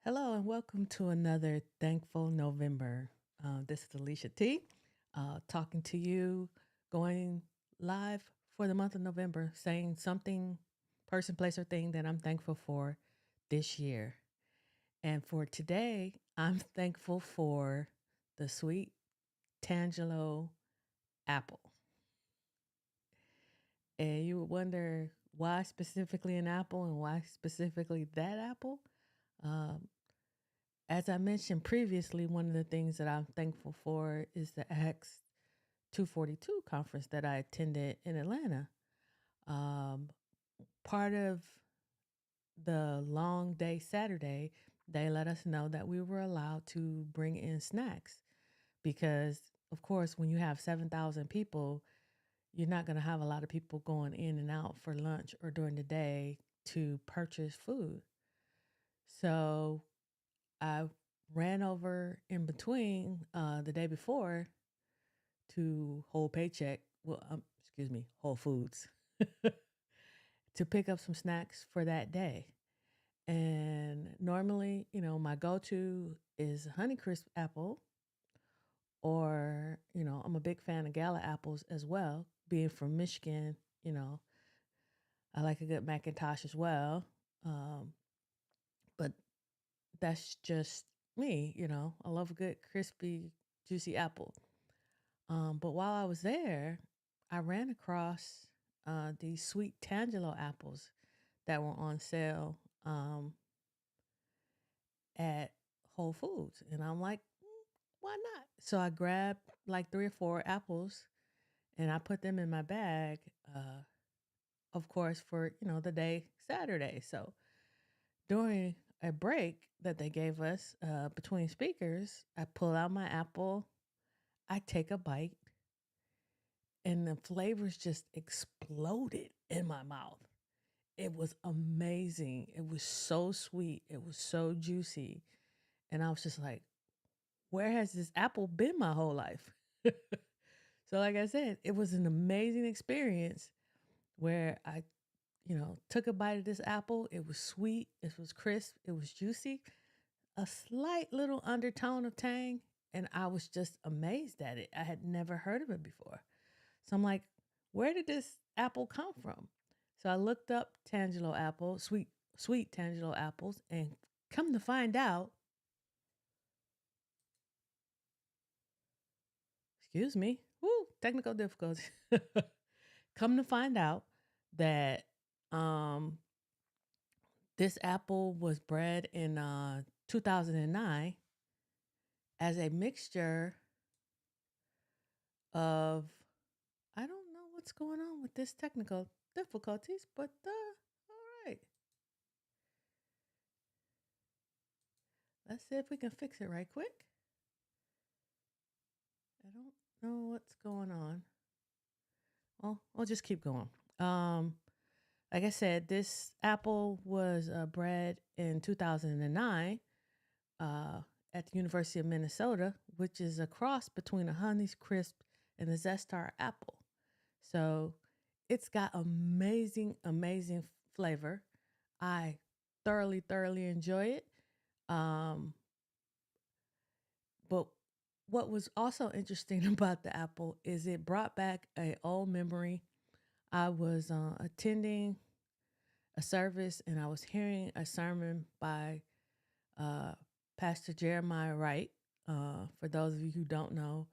Hello and welcome to another Thankful November. This is Alicia T. Talking to you, going live for the month of November, saying something, person, place, or thing that I'm thankful for this year. And for today, I'm thankful for the sweet Tangelo apple. And you would wonder why specifically an apple and why specifically that apple. Um, As I mentioned previously, one of the things that I'm thankful for is the Acts 242 conference that I attended in Atlanta. Um, Part of the long day Saturday, they let us know that we were allowed to bring in snacks because, of course, when you have 7,000 people, you're not going to have a lot of people going in and out for lunch or during the day to purchase food. So I ran over in between the day before to Whole Paycheck, excuse me, Whole Foods, to pick up some snacks for that day. And normally, my go to is Honeycrisp apple, or, I'm a big fan of Gala apples as well. Being from Michigan, I like a good Macintosh as well. Um, but that's just me, I love a good, crispy, juicy apple. But while I was there, I ran across these sweet Tangelo apples that were on sale at Whole Foods. And I'm like, why not? So I grabbed like three or four apples and I put them in my bag, of course, for, the day Saturday. So during a break that they gave us between speakers, I pull out my apple, I take a bite, and the flavors just exploded in my mouth. It was amazing. It was so sweet. It was so juicy. And I was just like, where has this apple been my whole life? So, like I said, it was an amazing experience where I, took a bite of this apple. It was sweet. It was crisp. It was juicy. A slight little undertone of tang. And I was just amazed at it. I had never heard of it before. So I'm like, where did this apple come from? So I looked up Tangelo apple, sweet Tangelo apples, and come to find out, excuse me, woo, technical difficulties. Come to find out that um, this apple was bred in 2009 as a mixture of, I don't know what's going on with this technical difficulties, but all right. Let's see if we can fix it right quick. I don't know what's going on. Well, I'll just keep going. Like I said, this apple was bred in 2009 at the University of Minnesota, which is a cross between a Honey's Crisp and a Zestar apple. So it's got amazing, amazing flavor. I thoroughly, thoroughly enjoy it. Um, but what was also interesting about the apple is it brought back a old memory. I was attending a service and I was hearing a sermon by uh, Pastor Jeremiah Wright. For those of you who don't know,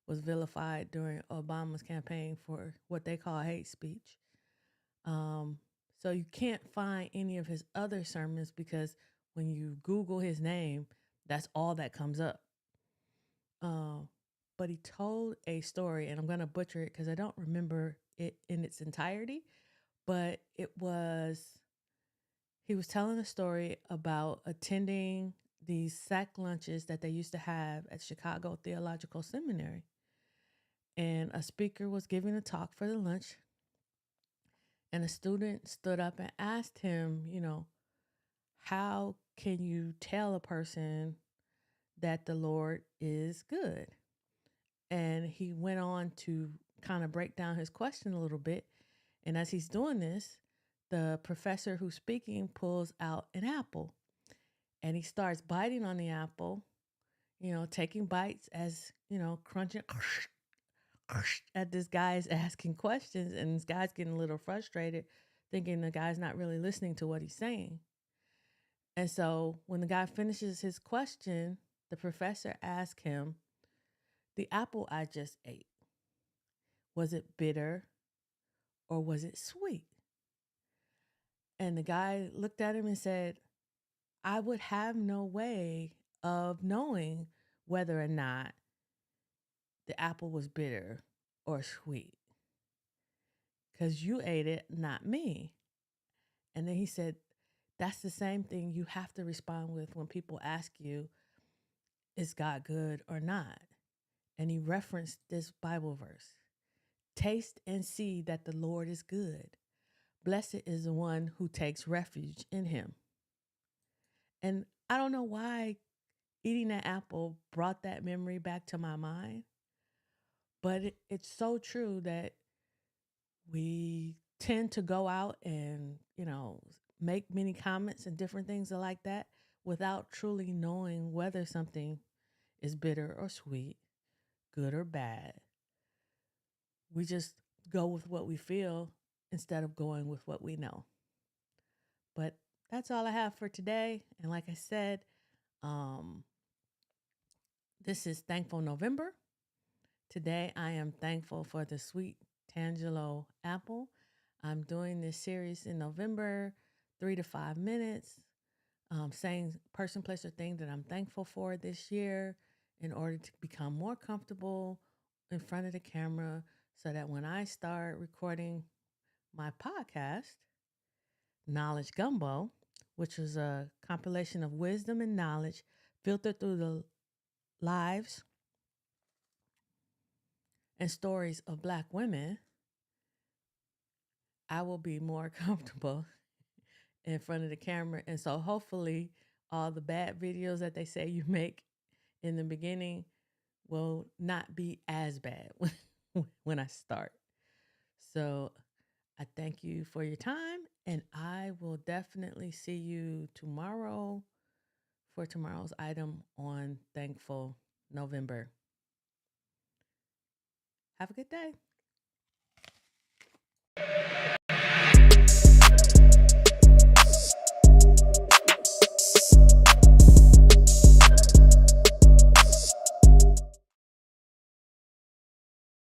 was vilified during Obama's campaign for what they call hate speech. So you can't find any of his other sermons because when you Google his name, that's all that comes up. Uh, but he told a story, and I'm going to butcher it because I don't remember it in its entirety, but he was telling a story about attending these sack lunches that they used to have at Chicago Theological Seminary. And a speaker was giving a talk for the lunch, and a student stood up and asked him, how can you tell a person that the Lord is good? And he went on to kind of break down his question a little bit. And as he's doing this, the professor who's speaking pulls out an apple And he starts biting on the apple, taking bites as, crunching at this guy's asking questions. And this guy's getting a little frustrated, thinking the guy's not really listening to what he's saying. And so when the guy finishes his question, the professor asks him, "The apple I just ate, was it bitter or was it sweet?" And the guy looked at him and said, "I would have no way of knowing whether or not the apple was bitter or sweet because you ate it, not me." And then he said, "That's the same thing you have to respond with when people ask you, is God good or not?" And he referenced this Bible verse: "Taste and see that the Lord is good. Blessed is the one who takes refuge in him." And I don't know why eating that apple brought that memory back to my mind, but it's so true that we tend to go out and, make many comments and different things like that without truly knowing whether something is bitter or sweet, good or bad. We just go with what we feel instead of going with what we know. But that's all I have for today. And like I said, um, this is Thankful November. Today I am thankful for the sweet Tangelo apple. I'm doing this series in November, 3 to 5 minutes, saying person, place, or thing that I'm thankful for this year in order to become more comfortable in front of the camera so that when I start recording my podcast, Knowledge Gumbo, which is a compilation of wisdom and knowledge filtered through the lives and stories of Black women, I will be more comfortable in front of the camera. And so hopefully all the bad videos that they say you make in the beginning will not be as bad when I start. So I thank you for your time, and I will definitely see you tomorrow for tomorrow's item on Thankful November. Have a good day.